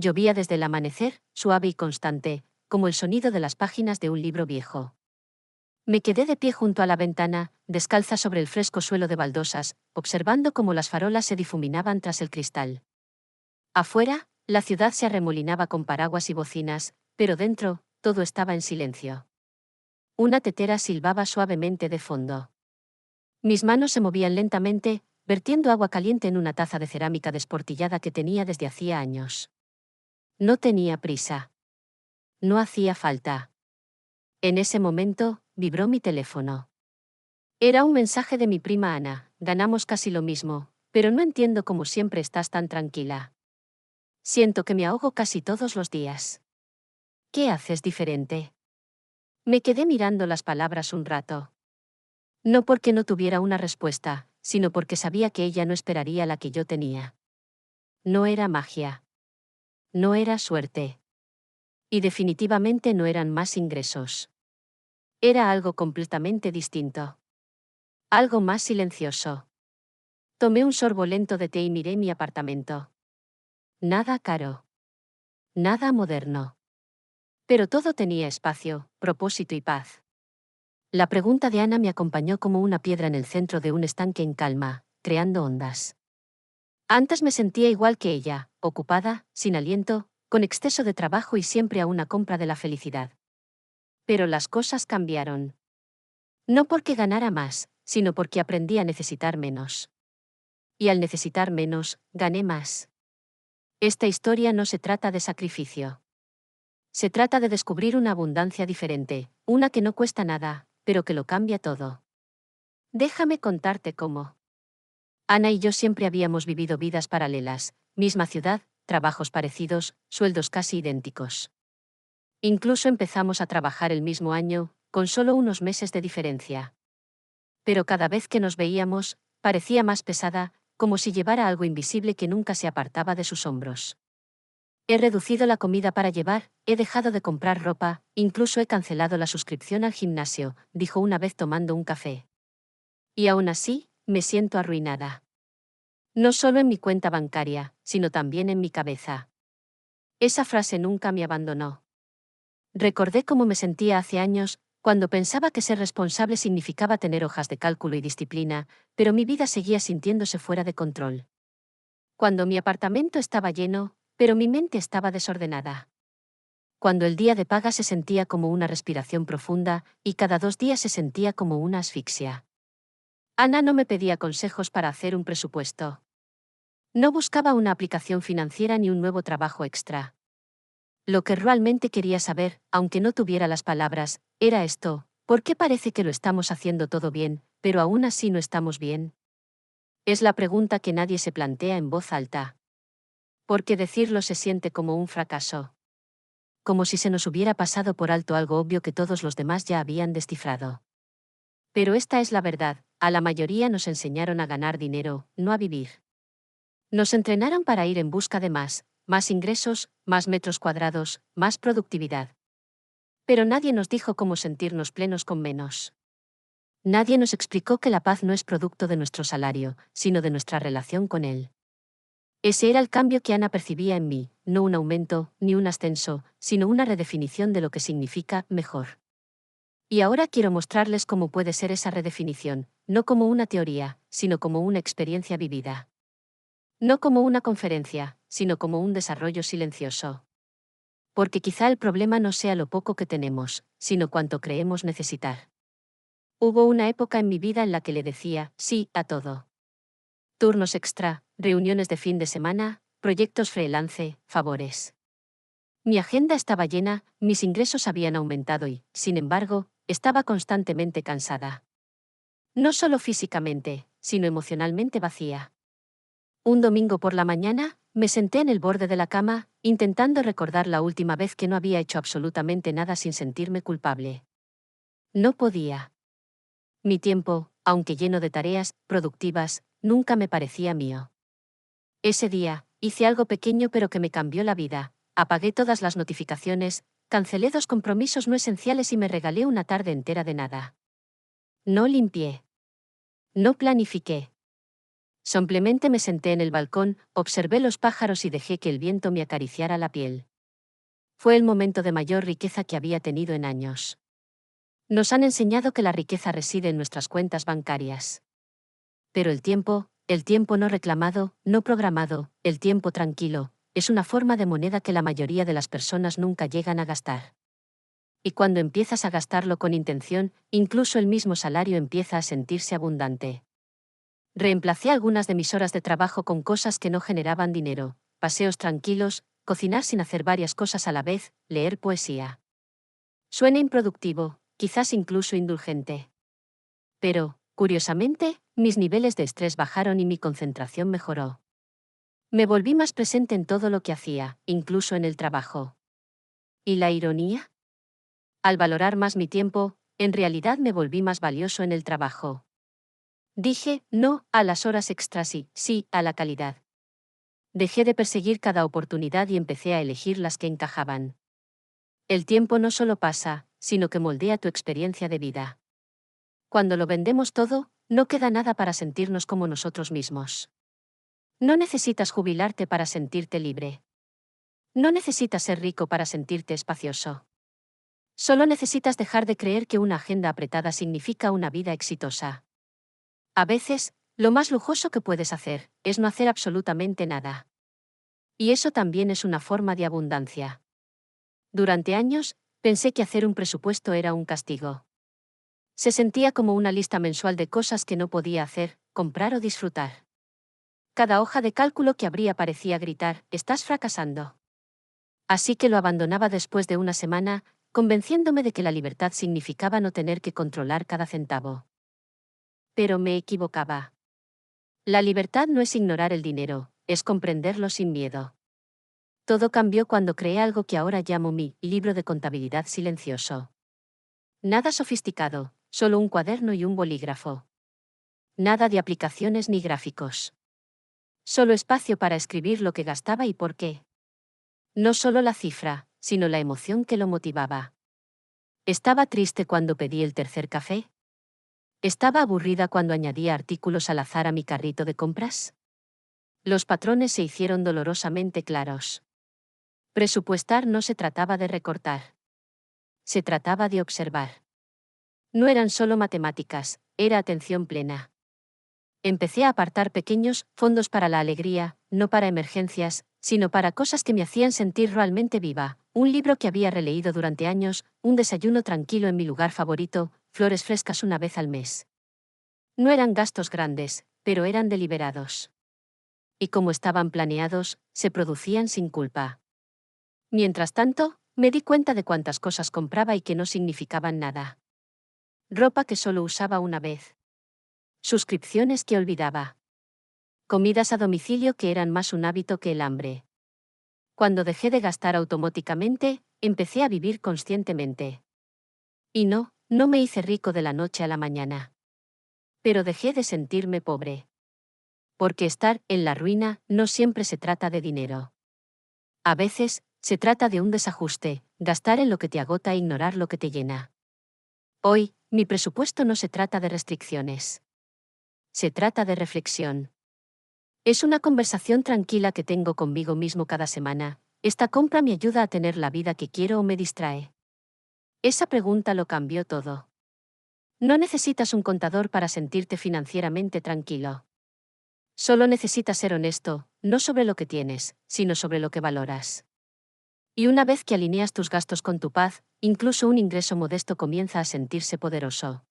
Llovía desde el amanecer, suave y constante, como el sonido de las páginas de un libro viejo. Me quedé de pie junto a la ventana, descalza sobre el fresco suelo de baldosas, observando cómo las farolas se difuminaban tras el cristal. Afuera, la ciudad se arremolinaba con paraguas y bocinas, pero dentro, todo estaba en silencio. Una tetera silbaba suavemente de fondo. Mis manos se movían lentamente, vertiendo agua caliente en una taza de cerámica desportillada que tenía desde hacía años. No tenía prisa. No hacía falta. En ese momento, vibró mi teléfono. Era un mensaje de mi prima Ana: ganamos casi lo mismo, pero no entiendo cómo siempre estás tan tranquila. Siento que me ahogo casi todos los días. ¿Qué haces diferente? Me quedé mirando las palabras un rato. No porque no tuviera una respuesta, sino porque sabía que ella no esperaría la que yo tenía. No era magia. No era suerte. Y definitivamente no eran más ingresos. Era algo completamente distinto. Algo más silencioso. Tomé un sorbo lento de té y miré mi apartamento. Nada caro. Nada moderno. Pero todo tenía espacio, propósito y paz. La pregunta de Ana me acompañó como una piedra en el centro de un estanque en calma, creando ondas. Antes me sentía igual que ella, ocupada, sin aliento, con exceso de trabajo y siempre a una compra de la felicidad. Pero las cosas cambiaron. No porque ganara más, sino porque aprendí a necesitar menos. Y al necesitar menos, gané más. Esta historia no se trata de sacrificio. Se trata de descubrir una abundancia diferente, una que no cuesta nada, pero que lo cambia todo. Déjame contarte cómo. Ana y yo siempre habíamos vivido vidas paralelas, misma ciudad, trabajos parecidos, sueldos casi idénticos. Incluso empezamos a trabajar el mismo año, con solo unos meses de diferencia. Pero cada vez que nos veíamos, parecía más pesada, como si llevara algo invisible que nunca se apartaba de sus hombros. He reducido la comida para llevar, he dejado de comprar ropa, incluso he cancelado la suscripción al gimnasio, dijo una vez tomando un café. Y aún así, me siento arruinada. No solo en mi cuenta bancaria, sino también en mi cabeza. Esa frase nunca me abandonó. Recordé cómo me sentía hace años, cuando pensaba que ser responsable significaba tener hojas de cálculo y disciplina, pero mi vida seguía sintiéndose fuera de control. Cuando mi apartamento estaba lleno, pero mi mente estaba desordenada. Cuando el día de paga se sentía como una respiración profunda, y cada 2 días se sentía como una asfixia. Ana no me pedía consejos para hacer un presupuesto. No buscaba una aplicación financiera ni un nuevo trabajo extra. Lo que realmente quería saber, aunque no tuviera las palabras, era esto: ¿por qué parece que lo estamos haciendo todo bien, pero aún así no estamos bien? Es la pregunta que nadie se plantea en voz alta. Porque decirlo se siente como un fracaso. Como si se nos hubiera pasado por alto algo obvio que todos los demás ya habían descifrado. Pero esta es la verdad: a la mayoría nos enseñaron a ganar dinero, no a vivir. Nos entrenaron para ir en busca de más ingresos, más metros cuadrados, más productividad. Pero nadie nos dijo cómo sentirnos plenos con menos. Nadie nos explicó que la paz no es producto de nuestro salario, sino de nuestra relación con él. Ese era el cambio que Ana percibía en mí, no un aumento, ni un ascenso, sino una redefinición de lo que significa mejor. Y ahora quiero mostrarles cómo puede ser esa redefinición, no como una teoría, sino como una experiencia vivida. No como una conferencia, sino como un desarrollo silencioso. Porque quizá el problema no sea lo poco que tenemos, sino cuánto creemos necesitar. Hubo una época en mi vida en la que le decía sí a todo. Turnos extra, reuniones de fin de semana, proyectos freelance, favores. Mi agenda estaba llena, mis ingresos habían aumentado y, sin embargo, estaba constantemente cansada. No solo físicamente, sino emocionalmente vacía. Un domingo por la mañana, me senté en el borde de la cama, intentando recordar la última vez que no había hecho absolutamente nada sin sentirme culpable. No podía. Mi tiempo, aunque lleno de tareas productivas, nunca me parecía mío. Ese día, hice algo pequeño pero que me cambió la vida. Apagué todas las notificaciones, cancelé 2 compromisos no esenciales y me regalé una tarde entera de nada. No limpié. No planifiqué. Simplemente me senté en el balcón, observé los pájaros y dejé que el viento me acariciara la piel. Fue el momento de mayor riqueza que había tenido en años. Nos han enseñado que la riqueza reside en nuestras cuentas bancarias. Pero el tiempo no reclamado, no programado, el tiempo tranquilo, es una forma de moneda que la mayoría de las personas nunca llegan a gastar. Y cuando empiezas a gastarlo con intención, incluso el mismo salario empieza a sentirse abundante. Reemplacé algunas de mis horas de trabajo con cosas que no generaban dinero, paseos tranquilos, cocinar sin hacer varias cosas a la vez, leer poesía. Suena improductivo, quizás incluso indulgente. Pero, curiosamente, mis niveles de estrés bajaron y mi concentración mejoró. Me volví más presente en todo lo que hacía, incluso en el trabajo. ¿Y la ironía? Al valorar más mi tiempo, en realidad me volví más valioso en el trabajo. Dije, no, a las horas extras y, sí, a la calidad. Dejé de perseguir cada oportunidad y empecé a elegir las que encajaban. El tiempo no solo pasa, sino que moldea tu experiencia de vida. Cuando lo vendemos todo, no queda nada para sentirnos como nosotros mismos. No necesitas jubilarte para sentirte libre. No necesitas ser rico para sentirte espacioso. Solo necesitas dejar de creer que una agenda apretada significa una vida exitosa. A veces, lo más lujoso que puedes hacer es no hacer absolutamente nada. Y eso también es una forma de abundancia. Durante años, pensé que hacer un presupuesto era un castigo. Se sentía como una lista mensual de cosas que no podía hacer, comprar o disfrutar. Cada hoja de cálculo que abría parecía gritar, estás fracasando. Así que lo abandonaba después de una semana, convenciéndome de que la libertad significaba no tener que controlar cada centavo. Pero me equivocaba. La libertad no es ignorar el dinero, es comprenderlo sin miedo. Todo cambió cuando creé algo que ahora llamo mi libro de contabilidad silencioso. Nada sofisticado, solo un cuaderno y un bolígrafo. Nada de aplicaciones ni gráficos. Solo espacio para escribir lo que gastaba y por qué. No solo la cifra, sino la emoción que lo motivaba. ¿Estaba triste cuando pedí el tercer café? ¿Estaba aburrida cuando añadía artículos al azar a mi carrito de compras? Los patrones se hicieron dolorosamente claros. Presupuestar no se trataba de recortar. Se trataba de observar. No eran solo matemáticas, era atención plena. Empecé a apartar pequeños fondos para la alegría, no para emergencias, sino para cosas que me hacían sentir realmente viva, un libro que había releído durante años, un desayuno tranquilo en mi lugar favorito, flores frescas una vez al mes. No eran gastos grandes, pero eran deliberados. Y como estaban planeados, se producían sin culpa. Mientras tanto, me di cuenta de cuántas cosas compraba y que no significaban nada. Ropa que solo usaba una vez. Suscripciones que olvidaba. Comidas a domicilio que eran más un hábito que el hambre. Cuando dejé de gastar automáticamente, empecé a vivir conscientemente. Y no me hice rico de la noche a la mañana. Pero dejé de sentirme pobre. Porque estar en la ruina no siempre se trata de dinero. A veces, se trata de un desajuste, gastar en lo que te agota e ignorar lo que te llena. Hoy, mi presupuesto no se trata de restricciones. Se trata de reflexión. Es una conversación tranquila que tengo conmigo mismo cada semana. ¿Esta compra me ayuda a tener la vida que quiero o me distrae? Esa pregunta lo cambió todo. No necesitas un contador para sentirte financieramente tranquilo. Solo necesitas ser honesto, no sobre lo que tienes, sino sobre lo que valoras. Y una vez que alineas tus gastos con tu paz, incluso un ingreso modesto comienza a sentirse poderoso.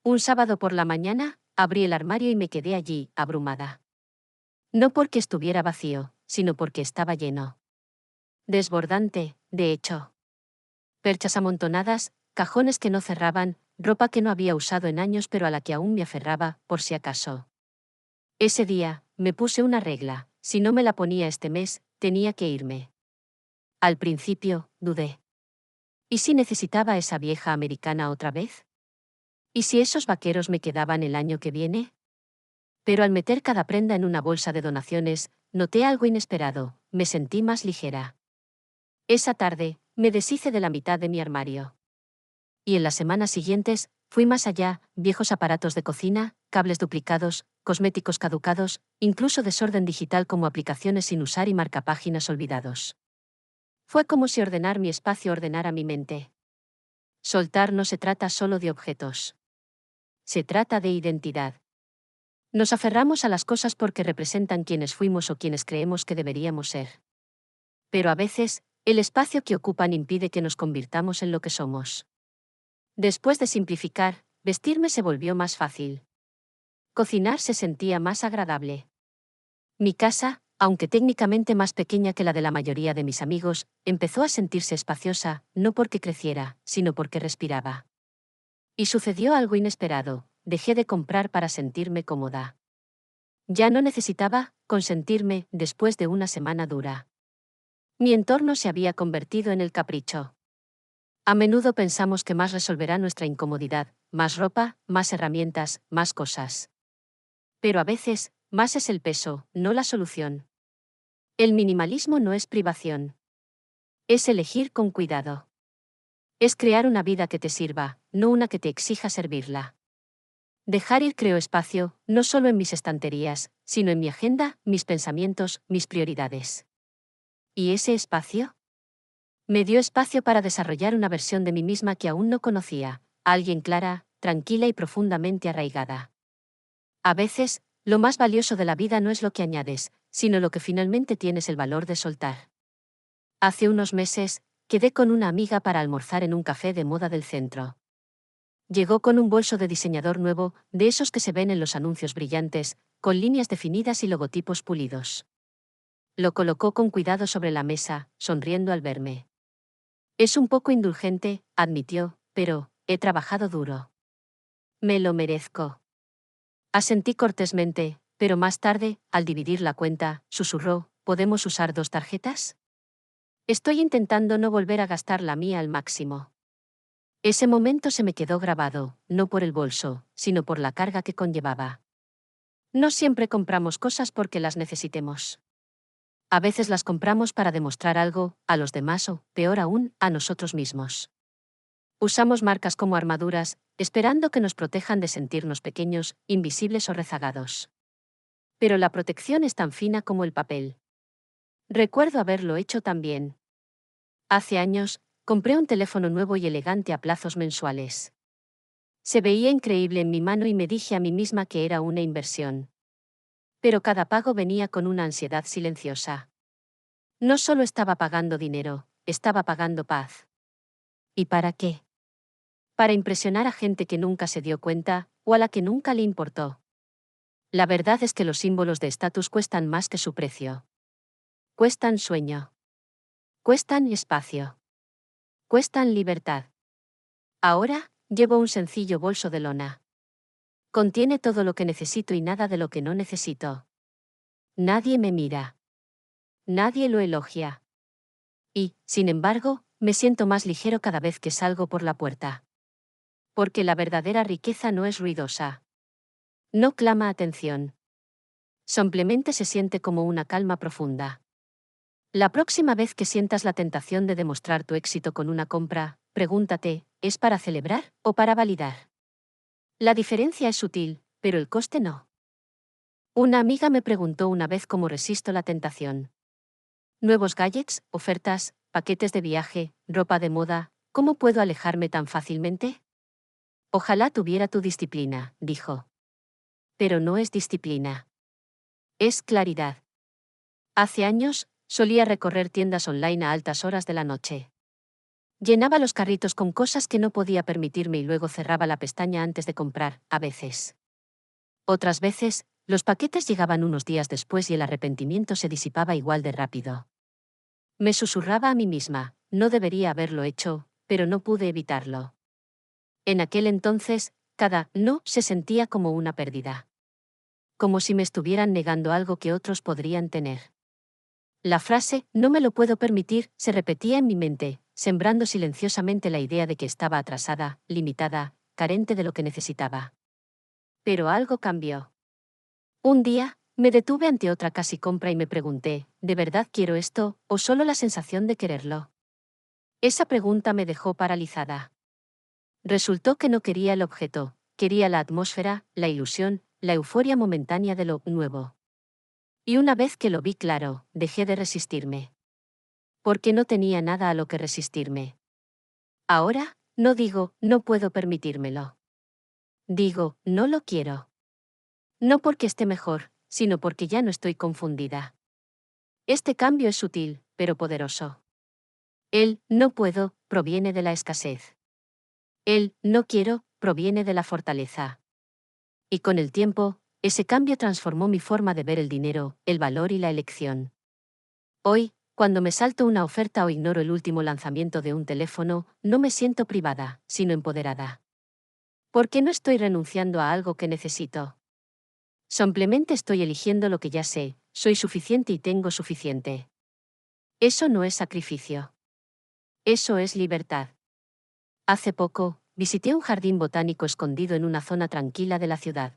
Un sábado por la mañana, abrí el armario y me quedé allí, abrumada. No porque estuviera vacío, sino porque estaba lleno. Desbordante, de hecho. Perchas amontonadas, cajones que no cerraban, ropa que no había usado en años pero a la que aún me aferraba, por si acaso. Ese día, me puse una regla, si no me la ponía este mes, tenía que irme. Al principio, dudé. ¿Y si necesitaba esa vieja americana otra vez? ¿Y si esos vaqueros me quedaban el año que viene? Pero al meter cada prenda en una bolsa de donaciones, noté algo inesperado, me sentí más ligera. Esa tarde, me deshice de la mitad de mi armario. Y en las semanas siguientes, fui más allá, viejos aparatos de cocina, cables duplicados, cosméticos caducados, incluso desorden digital como aplicaciones sin usar y marcapáginas olvidados. Fue como si ordenar mi espacio ordenara mi mente. Soltar no se trata solo de objetos. Se trata de identidad. Nos aferramos a las cosas porque representan quienes fuimos o quienes creemos que deberíamos ser. Pero a veces, el espacio que ocupan impide que nos convirtamos en lo que somos. Después de simplificar, vestirme se volvió más fácil. Cocinar se sentía más agradable. Mi casa, aunque técnicamente más pequeña que la de la mayoría de mis amigos, empezó a sentirse espaciosa, no porque creciera, sino porque respiraba. Y sucedió algo inesperado, dejé de comprar para sentirme cómoda. Ya no necesitaba consentirme después de una semana dura. Mi entorno se había convertido en el capricho. A menudo pensamos que más resolverá nuestra incomodidad, más ropa, más herramientas, más cosas. Pero a veces, más es el peso, no la solución. El minimalismo no es privación. Es elegir con cuidado. Es crear una vida que te sirva, no una que te exija servirla. Dejar ir creo espacio, no solo en mis estanterías, sino en mi agenda, mis pensamientos, mis prioridades. ¿Y ese espacio? Me dio espacio para desarrollar una versión de mí misma que aún no conocía, alguien clara, tranquila y profundamente arraigada. A veces, lo más valioso de la vida no es lo que añades, sino lo que finalmente tienes el valor de soltar. Hace unos meses, quedé con una amiga para almorzar en un café de moda del centro. Llegó con un bolso de diseñador nuevo, de esos que se ven en los anuncios brillantes, con líneas definidas y logotipos pulidos. Lo colocó con cuidado sobre la mesa, sonriendo al verme. Es un poco indulgente, admitió, pero he trabajado duro. Me lo merezco. Asentí cortésmente, pero más tarde, al dividir la cuenta, susurró, ¿podemos usar 2 tarjetas? Estoy intentando no volver a gastar la mía al máximo. Ese momento se me quedó grabado, no por el bolso, sino por la carga que conllevaba. No siempre compramos cosas porque las necesitemos. A veces las compramos para demostrar algo, a los demás o, peor aún, a nosotros mismos. Usamos marcas como armaduras, esperando que nos protejan de sentirnos pequeños, invisibles o rezagados. Pero la protección es tan fina como el papel. Recuerdo haberlo hecho también. Hace años, compré un teléfono nuevo y elegante a plazos mensuales. Se veía increíble en mi mano y me dije a mí misma que era una inversión. Pero cada pago venía con una ansiedad silenciosa. No solo estaba pagando dinero, estaba pagando paz. ¿Y para qué? Para impresionar a gente que nunca se dio cuenta, o a la que nunca le importó. La verdad es que los símbolos de estatus cuestan más que su precio. Cuestan sueño. Cuestan espacio. Cuestan libertad. Ahora, llevo un sencillo bolso de lona. Contiene todo lo que necesito y nada de lo que no necesito. Nadie me mira. Nadie lo elogia. Y, sin embargo, me siento más ligero cada vez que salgo por la puerta. Porque la verdadera riqueza no es ruidosa. No clama atención. Simplemente se siente como una calma profunda. La próxima vez que sientas la tentación de demostrar tu éxito con una compra, pregúntate, ¿es para celebrar o para validar? La diferencia es sutil, pero el coste no. Una amiga me preguntó una vez cómo resisto la tentación. Nuevos gadgets, ofertas, paquetes de viaje, ropa de moda, ¿cómo puedo alejarme tan fácilmente? Ojalá tuviera tu disciplina, dijo. Pero no es disciplina. Es claridad. Hace años, solía recorrer tiendas online a altas horas de la noche. Llenaba los carritos con cosas que no podía permitirme y luego cerraba la pestaña antes de comprar, a veces. Otras veces, los paquetes llegaban unos días después y el arrepentimiento se disipaba igual de rápido. Me susurraba a mí misma, no debería haberlo hecho, pero no pude evitarlo. En aquel entonces, cada no se sentía como una pérdida. Como si me estuvieran negando algo que otros podrían tener. La frase, no me lo puedo permitir, se repetía en mi mente, sembrando silenciosamente la idea de que estaba atrasada, limitada, carente de lo que necesitaba. Pero algo cambió. Un día, me detuve ante otra casi compra y me pregunté, ¿de verdad quiero esto, o solo la sensación de quererlo? Esa pregunta me dejó paralizada. Resultó que no quería el objeto, Quería la atmósfera, la ilusión, la euforia momentánea de lo nuevo. Y una vez que lo vi claro, dejé de resistirme. Porque no tenía nada a lo que resistirme. Ahora, no digo, no puedo permitírmelo. Digo, no lo quiero. No porque esté mejor, sino porque ya no estoy confundida. Este cambio es sutil, pero poderoso. El no puedo proviene de la escasez. El no quiero proviene de la fortaleza. Y con el tiempo, ese cambio transformó mi forma de ver el dinero, el valor y la elección. Hoy, cuando me salto una oferta o ignoro el último lanzamiento de un teléfono, no me siento privada, sino empoderada. Porque no estoy renunciando a algo que necesito. Simplemente estoy eligiendo lo que ya sé, soy suficiente y tengo suficiente. Eso no es sacrificio. Eso es libertad. Hace poco, visité un jardín botánico escondido en una zona tranquila de la ciudad.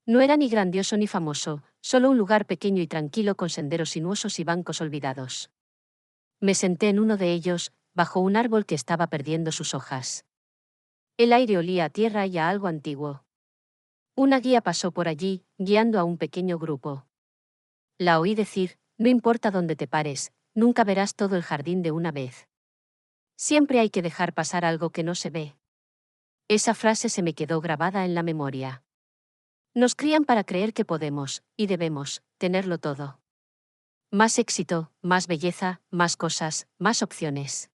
No era ni grandioso ni famoso, solo un lugar pequeño y tranquilo con senderos sinuosos y bancos olvidados. Me senté en uno de ellos, bajo un árbol que estaba perdiendo sus hojas. El aire olía a tierra y a algo antiguo. Una guía pasó por allí, guiando a un pequeño grupo. La oí decir, no importa dónde te pares, nunca verás todo el jardín de una vez. Siempre hay que dejar pasar algo que no se ve. Esa frase se me quedó grabada en la memoria. Nos crían para creer que podemos, y debemos, tenerlo todo. Más éxito, más belleza, más cosas, más opciones.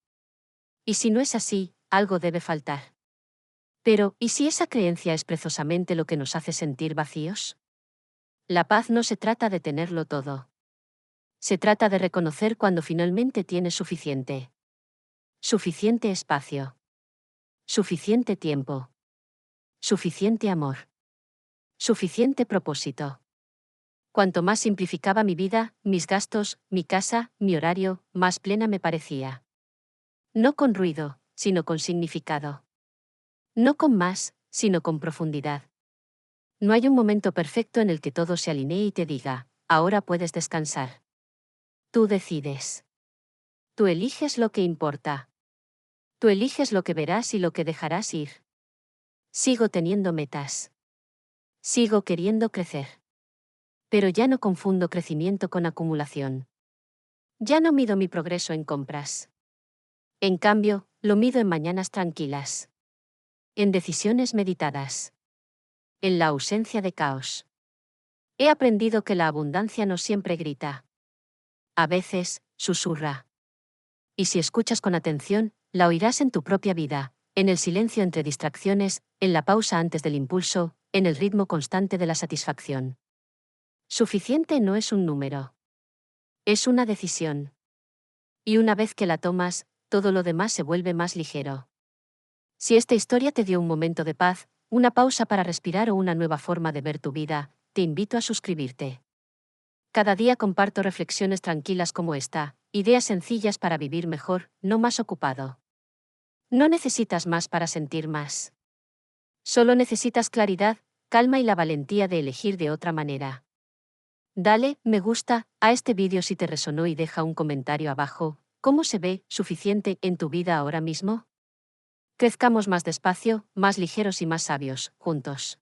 Y si no es así, algo debe faltar. Pero, ¿y si esa creencia es precisamente lo que nos hace sentir vacíos? La paz no se trata de tenerlo todo. Se trata de reconocer cuando finalmente tienes suficiente. Suficiente espacio. Suficiente tiempo. Suficiente amor. Suficiente propósito. Cuanto más simplificaba mi vida, mis gastos, mi casa, mi horario, más plena me parecía. No con ruido, sino con significado. No con más, sino con profundidad. No hay un momento perfecto en el que todo se alinee y te diga, ahora puedes descansar. Tú decides. Tú eliges lo que importa. Tú eliges lo que verás y lo que dejarás ir. Sigo teniendo metas. Sigo queriendo crecer. Pero ya no confundo crecimiento con acumulación. Ya no mido mi progreso en compras. En cambio, lo mido en mañanas tranquilas. En decisiones meditadas. En la ausencia de caos. He aprendido que la abundancia no siempre grita. A veces, susurra. Y si escuchas con atención, la oirás en tu propia vida, en el silencio entre distracciones, en la pausa antes del impulso, en el ritmo constante de la satisfacción. Suficiente no es un número. Es una decisión. Y una vez que la tomas, todo lo demás se vuelve más ligero. Si esta historia te dio un momento de paz, una pausa para respirar o una nueva forma de ver tu vida, te invito a suscribirte. Cada día comparto reflexiones tranquilas como esta, ideas sencillas para vivir mejor, no más ocupado. No necesitas más para sentir más. Solo necesitas claridad, calma y la valentía de elegir de otra manera. Dale, me gusta, a este vídeo si te resonó y deja un comentario abajo. ¿Cómo se ve suficiente en tu vida ahora mismo? Crezcamos más despacio, más ligeros y más sabios, juntos.